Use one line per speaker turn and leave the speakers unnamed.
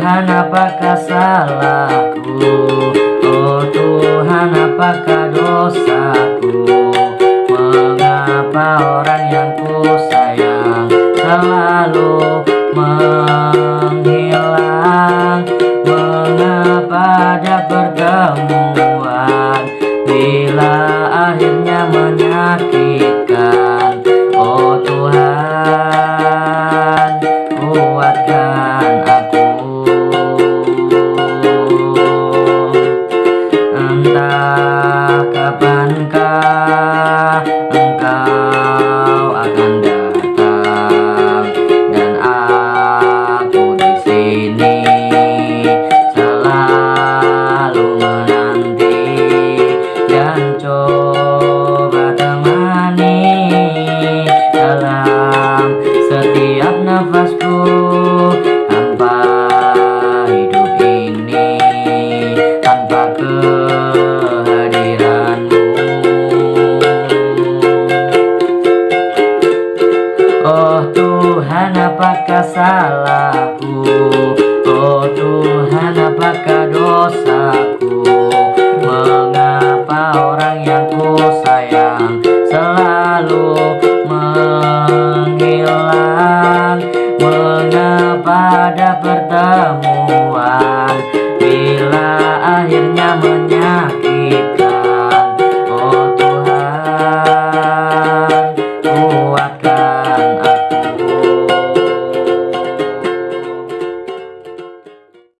Tuhan, apakah salahku? Oh Tuhan, apakah dosaku? Mengapa orang yang ku sayang selalu menghilang? Mengapa ada pertemuan bila akhirnya menyakitkan? Oh Tuhan, kuatkan aku. Entah kapankah Engkau akan datang, dan aku di sini selalu menanti dan coba temani dalam setiap nafasku tanpa hidup ini, tanpa kehadiranmu. Oh Tuhan, apakah salahku? Oh Tuhan, apakah dosaku? Mengapa orang yang ku sayang selalu menghilang? Mengapa ada pertemuan bila akhirnya menyakitkan?